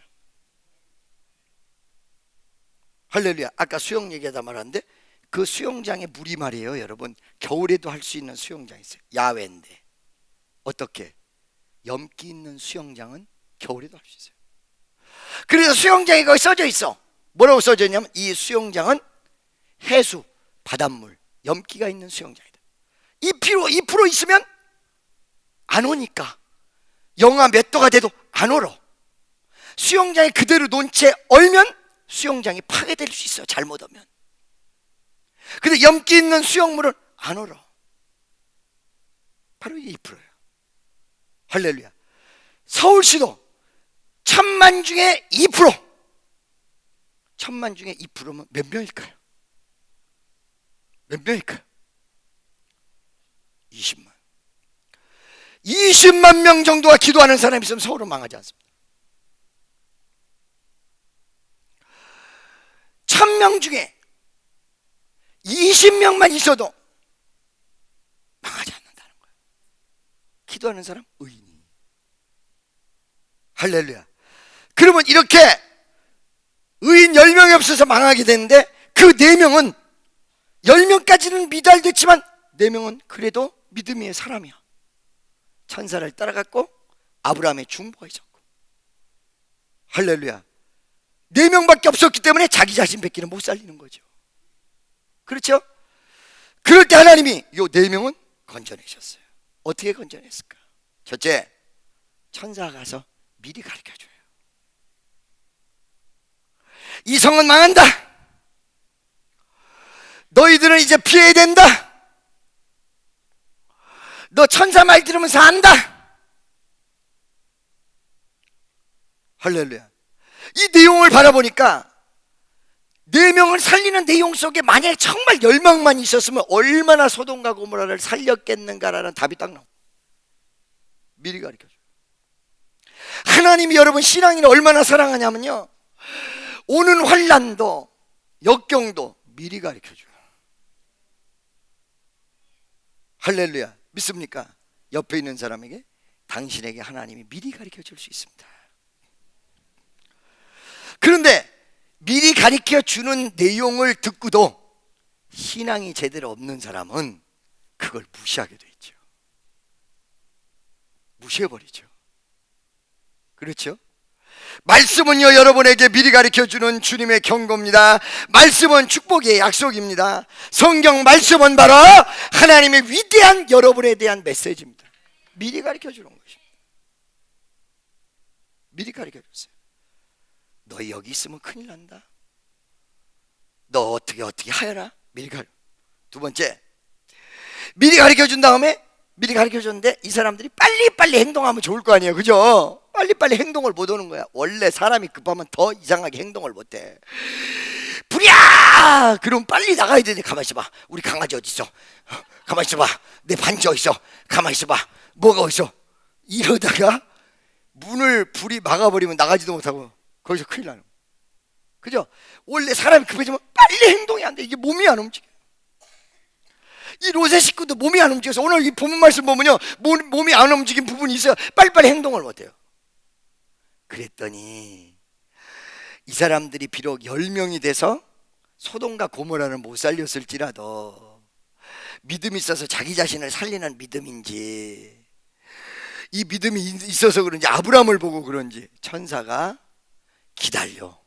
Speaker 1: 할렐루야. 아까 수영 얘기하다 말았는데 그 수영장에 물이 말이에요 여러분, 겨울에도 할 수 있는 수영장이 있어요. 야외인데 어떻게? 염기 있는 수영장은 겨울에도 할 수 있어요. 그래서 수영장에 거기 써져 있어. 뭐라고 써져 있냐면 이 수영장은 해수, 바닷물, 염기가 있는 수영장이다. 2% 있으면 안 오니까 영하 몇 도가 돼도 안 얼어. 수영장에 그대로 놓은 채 얼면 수영장이 파괴될 수 있어요, 잘못 오면. 근데 염기 있는 수영물은 안 얼어. 바로 이게 2%예요. 할렐루야. 서울시도 1000만 중에 2%, 1000만 중에 2%면 몇 명일까요? 몇 명일까요? 20만. 20만 명 정도가 기도하는 사람이 있으면 서울은 망하지 않습니다. 1000명 중에 20명만 있어도 망하지 않는다는 거예요. 기도하는 사람 의인이. 할렐루야. 그러면 이렇게 의인 10명이 없어서 망하게 되는데 그 4명은 10명까지는 미달됐지만 4명은 그래도 믿음의 사람이야. 천사를 따라갔고 아브라함의 중보가 있었고. 할렐루야. 4명밖에 없었기 때문에 자기 자신 뺏기는 못 살리는 거죠. 그렇죠? 그럴 때 하나님이 요 4명은 건져내셨어요. 어떻게 건져냈을까? 첫째, 천사가 가서 미리 가르쳐줘요. 이 성은 망한다. 너희들은 이제 피해야 된다. 너 천사 말 들으면서 안다. 할렐루야. 이 내용을 바라보니까 4명을 살리는 내용 속에 만약에 정말 10명만 있었으면 얼마나 소돔과 고모라를 살렸겠는가라는 답이 딱 나옵니다. 미리 가르쳐줘요. 하나님이 여러분 신앙인을 얼마나 사랑하냐면요, 오는 환난도 역경도 미리 가르쳐줘요. 할렐루야. 믿습니까? 옆에 있는 사람에게 당신에게 하나님이 미리 가르쳐줄 수 있습니다. 그런데 미리 가르쳐주는 내용을 듣고도 신앙이 제대로 없는 사람은 그걸 무시하게 돼 있죠. 무시해버리죠. 그렇죠? 말씀은요 여러분에게 미리 가르쳐주는 주님의 경고입니다. 말씀은 축복의 약속입니다. 성경 말씀은 바로 하나님의 위대한 여러분에 대한 메시지입니다. 미리 가르쳐주는 것입니다. 미리 가르쳐줬어요. 너 여기 있으면 큰일 난다. 너 어떻게 하여라. 미리 가르쳐. 두 번째, 미리 가르쳐준 다음에 미리 가르쳐줬는데 이 사람들이 빨리빨리 행동하면 좋을 거 아니에요, 그죠? 빨리빨리 행동을 못 하는 거야. 원래 사람이 급하면 더 이상하게 행동을 못해. 불이야! 그럼 빨리 나가야 되는데 가만히 있어봐. 우리 강아지 어디 있어? 가만히 있어봐. 내 반지 어디 있어? 가만히 있어봐. 뭐가 어디 있어? 이러다가 문을 불이 막아버리면 나가지도 못하고 거기서 큰일 나는 거야. 그죠? 원래 사람이 급해지면 빨리 행동이 안 돼. 이게 몸이 안 움직여. 이 로세 식구도 몸이 안 움직여서 오늘 이 본문 말씀 보면요, 몸이 안 움직인 부분이 있어요. 빨리빨리 행동을 못해요. 그랬더니 이 사람들이 비록 10명이 돼서 소돔과 고모라를 못 살렸을지라도 믿음이 있어서 자기 자신을 살리는 믿음인지, 이 믿음이 있어서 그런지, 아브라함을 보고 그런지 천사가 기다려.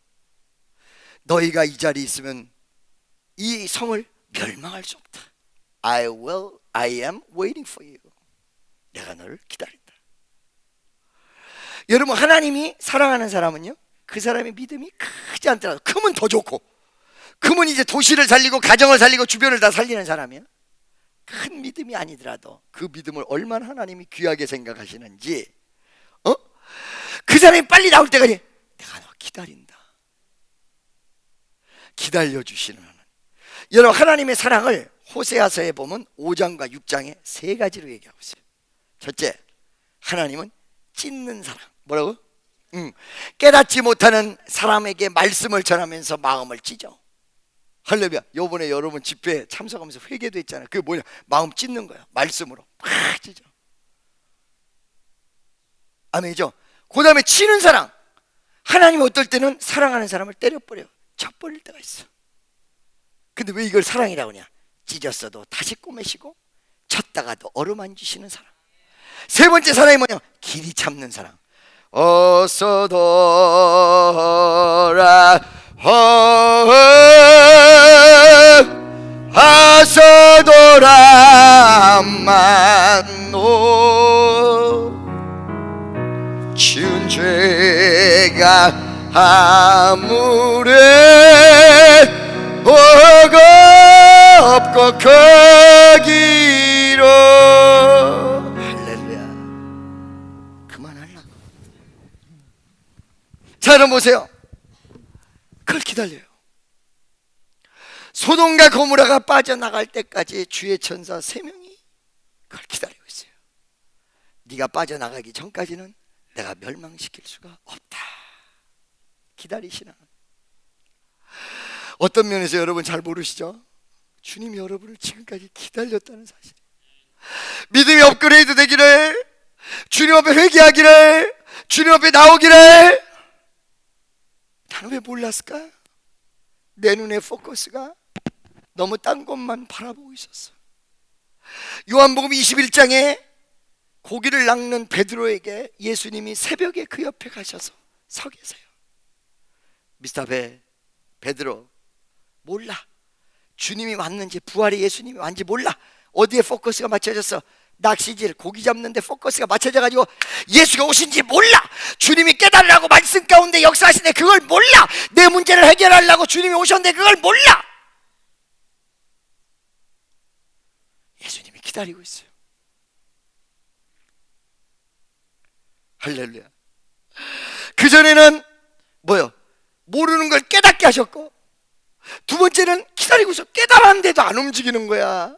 Speaker 1: 너희가 이 자리에 있으면 이 성을 멸망할 수 없다. I am waiting for you. 내가 너를 기다린다. 여러분, 하나님이 사랑하는 사람은요, 그 사람의 믿음이 크지 않더라도, 크면 더 좋고, 크면 이제 도시를 살리고 가정을 살리고 주변을 다 살리는 사람이야. 큰 믿음이 아니더라도 그 믿음을 얼마나 하나님이 귀하게 생각하시는지, 그 사람이 빨리 나올 때까지 내가 너 기다린다. 기다려주시는 하나님. 여러분, 하나님의 사랑을 호세아서에 보면 5장과 6장에 3가지로 얘기하고 있어요. 첫째, 하나님은 찢는 사랑. 뭐라고? 깨닫지 못하는 사람에게 말씀을 전하면서 마음을 찢어. 할렐루야. 요번에 여러분 집회에 참석하면서 회개도 했잖아요. 그게 뭐냐? 마음 찢는 거야. 말씀으로 팍 찢어. 아멘이죠? 그 다음에 치는 사랑. 하나님 어떨 때는 사랑하는 사람을 때려버려요. 쳐버릴 때가 있어. 근데 왜 이걸 사랑이라고 하냐? 찢었어도 다시 꼬매시고 쳤다가도 어루만지시는 사랑. 세 번째 사랑이 뭐냐? 길이 참는 사랑. 어서 돌아와서 돌아만노 지은 죄가 아무리 버겁고 크기로. 할렐루야. 그만하려고. 자, 여러분 보세요. 그걸 기다려요. 소돔과 고모라가 빠져나갈 때까지 주의 천사 3명이 그걸 기다리고 있어요. 네가 빠져나가기 전까지는 내가 멸망시킬 수가 없다. 기다리시나. 어떤 면에서 여러분 잘 모르시죠? 주님이 여러분을 지금까지 기다렸다는 사실. 믿음이 업그레이드 되기를, 주님 앞에 회개하기를, 주님 앞에 나오기를. 나는 왜 몰랐을까? 내 눈의 포커스가 너무 딴 것만 바라보고 있었어. 요한복음 21장에 고기를 낚는 베드로에게 예수님이 새벽에 그 옆에 가셔서 서 계세요. 미스터 베드로, 몰라. 주님이 왔는지 부활의 예수님이 왔는지 몰라. 어디에 포커스가 맞춰졌어? 낚시질, 고기 잡는데 포커스가 맞춰져가지고 예수가 오신지 몰라. 주님이 깨달으라고 말씀 가운데 역사하시는데 그걸 몰라. 내 문제를 해결하려고 주님이 오셨는데 그걸 몰라. 예수님이 기다리고 있어요. 할렐루야. 그전에는 뭐요? 모르는 걸 깨닫게 하셨고, 두 번째는 기다리고 있어. 깨달았는데도 안 움직이는 거야.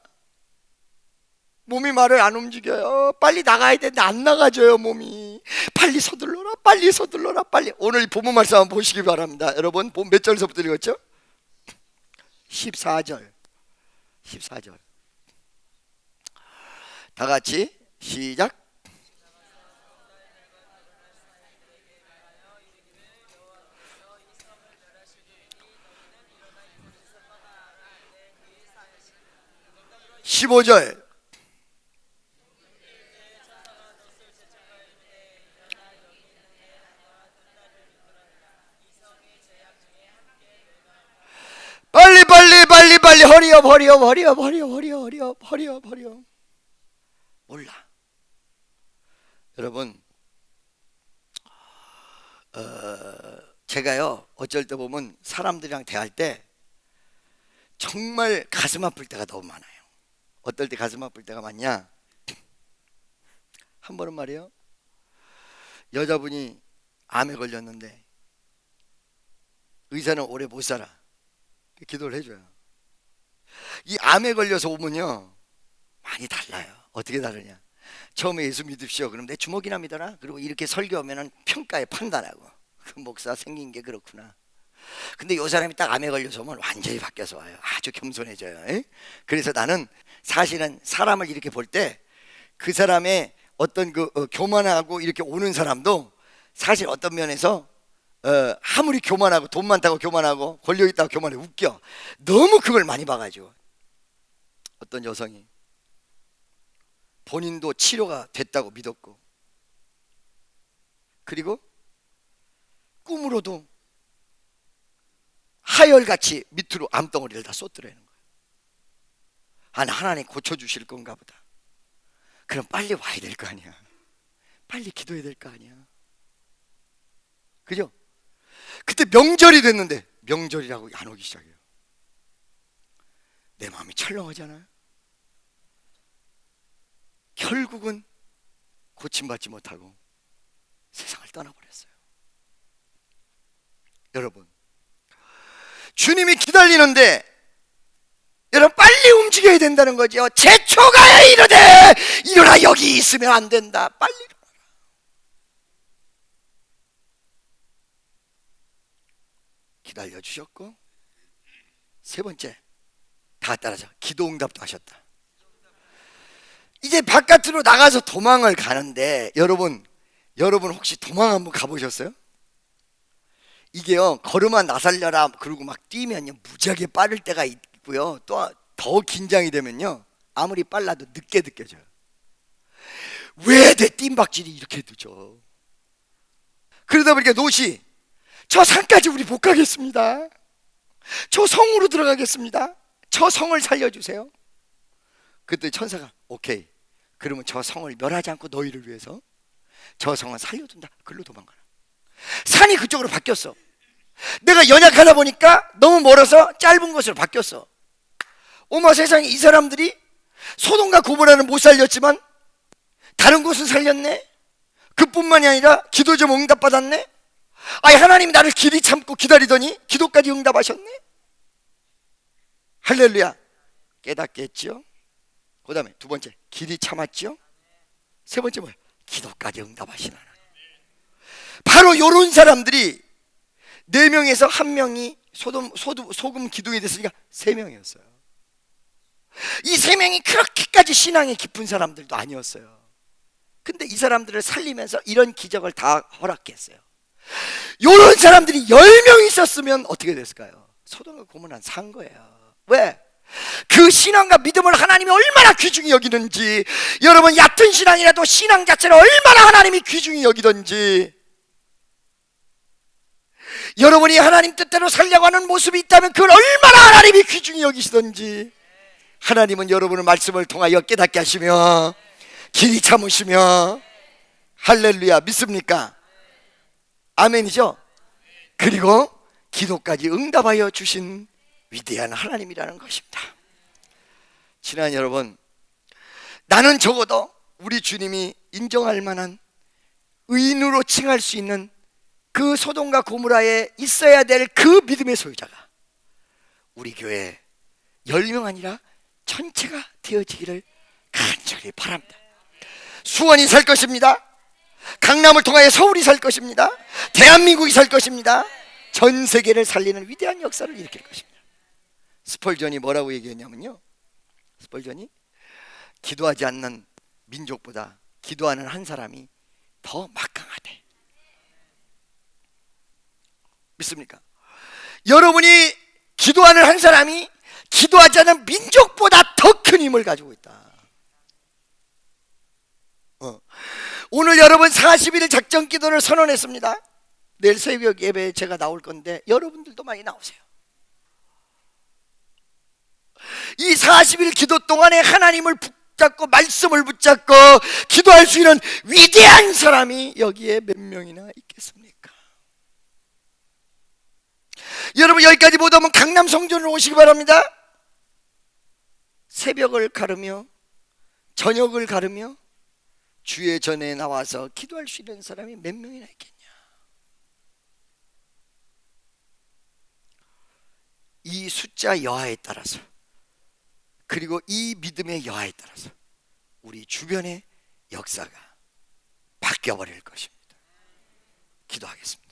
Speaker 1: 몸이 말을 안 움직여요. 빨리 나가야 되는데 안 나가져요. 몸이. 빨리 서둘러라, 빨리 서둘러라, 빨리. 오늘 본문 말씀 한번 보시기 바랍니다. 여러분 몇 절서부터 읽었죠? 14절. 14절. 다 같이 시작. (15절) 빨리 허리업 몰라. 여러분 제가요 어쩔 때 보면 사람들이랑 대할 때 정말 가슴 아플 때가 너무 많아요. 어떨 때 가슴 아플 때가 많냐? 한 번은 말이에요, 여자분이 암에 걸렸는데 의사는 오래 못 살아. 기도를 해줘요. 이 암에 걸려서 오면요 많이 달라요. 어떻게 다르냐? 처음에 예수 믿으시오. 그럼 내 주먹이나 믿어라. 그리고 이렇게 설교하면 평가에 판단하고, 그 목사 생긴 게 그렇구나. 근데 이 사람이 딱 암에 걸려서 오면 완전히 바뀌어서 와요. 아주 겸손해져요. 에? 그래서 나는 사실은 사람을 이렇게 볼 때 그 사람의 어떤 교만하고 이렇게 오는 사람도 사실 어떤 면에서 아무리 교만하고 돈 많다고 교만하고 권력 있다고 교만해 웃겨. 너무 그걸 많이 봐가지고. 어떤 여성이 본인도 치료가 됐다고 믿었고, 그리고 꿈으로도 하열같이 밑으로 암덩어리를 다 쏟더라는 거예요. 하나님 고쳐주실 건가 보다. 그럼 빨리 와야 될 거 아니야. 빨리 기도해야 될 거 아니야. 그죠? 그때 명절이 됐는데 명절이라고 안 오기 시작해요. 내 마음이 철렁하잖아요. 결국은 고침받지 못하고 세상을 떠나버렸어요. 여러분, 주님이 기다리는데 여러분 빨리 움직여야 된다는 거죠. 제초가 이르되 일어나, 여기 있으면 안 된다. 빨리 일어나라. 기다려주셨고, 세 번째, 다 따라서 기도 응답도 하셨다. 이제 바깥으로 나가서 도망을 가는데, 여러분 혹시 도망 한번 가보셨어요? 이게요, 걸음아 나 살려라 그러고 막 뛰면요 무지하게 빠를 때가 있고요, 또 더 긴장이 되면요 아무리 빨라도 늦게 느껴져요. 왜 내 뜀박질이 이렇게 늦어? 그러다 보니까 노시, 저 산까지 우리 못 가겠습니다. 저 성으로 들어가겠습니다. 저 성을 살려주세요. 그때 천사가 오케이, 그러면 저 성을 멸하지 않고 너희를 위해서 저 성을 살려둔다. 글로 도망가라. 산이 그쪽으로 바뀌었어. 내가 연약하다 보니까 너무 멀어서 짧은 곳으로 바뀌었어. 어머 세상에, 이 사람들이 소돔과 고모라는 못 살렸지만 다른 곳은 살렸네. 그뿐만이 아니라 기도 좀 응답받았네. 아니, 하나님이 나를 길이 참고 기다리더니 기도까지 응답하셨네. 할렐루야. 깨닫겠죠. 그 다음에 두 번째, 길이 참았죠. 세 번째 뭐야? 기도까지 응답하시는 하나님. 바로 요런 사람들이 4명에서 1명이 소금 기둥이 됐으니까 3명이었어요. 이 3명이 그렇게까지 신앙이 깊은 사람들도 아니었어요. 근데 이 사람들을 살리면서 이런 기적을 다 허락했어요. 요런 사람들이 10명 있었으면 어떻게 됐을까요? 소돔과 고모라는 산 거예요. 왜? 그 신앙과 믿음을 하나님이 얼마나 귀중히 여기는지, 여러분 얕은 신앙이라도 신앙 자체를 얼마나 하나님이 귀중히 여기던지, 여러분이 하나님 뜻대로 살려고 하는 모습이 있다면 그걸 얼마나 하나님이 귀중히 여기시던지, 하나님은 여러분의 말씀을 통하여 깨닫게 하시며 길이 참으시며, 할렐루야. 믿습니까? 아멘이죠. 그리고 기도까지 응답하여 주신 위대한 하나님이라는 것입니다. 친한 여러분, 나는 적어도 우리 주님이 인정할 만한 의인으로 칭할 수 있는 그 소돔과 고모라에 있어야 될 그 믿음의 소유자가 우리 교회 10명 아니라 전체가 되어지기를 간절히 바랍니다. 수원이 살 것입니다. 강남을 통하여 서울이 살 것입니다. 대한민국이 살 것입니다. 전 세계를 살리는 위대한 역사를 일으킬 것입니다. 스펄전이 뭐라고 얘기했냐면요, 스펄전이 기도하지 않는 민족보다 기도하는 한 사람이 더 막강하대. 믿습니까? 여러분이 기도하는 한 사람이 기도하지 않는 민족보다 더 큰 힘을 가지고 있다. 오늘 여러분 40일 작전 기도를 선언했습니다. 내일 새벽 예배에 제가 나올 건데 여러분들도 많이 나오세요. 이 40일 기도 동안에 하나님을 붙잡고 말씀을 붙잡고 기도할 수 있는 위대한 사람이 여기에 몇 명이나 있겠습니까? 여러분 여기까지 못 오면 강남 성전으로 오시기 바랍니다. 새벽을 가르며 저녁을 가르며 주의 전에 나와서 기도할 수 있는 사람이 몇 명이나 있겠냐. 이 숫자 여하에 따라서, 그리고 이 믿음의 여하에 따라서 우리 주변의 역사가 바뀌어버릴 것입니다. 기도하겠습니다.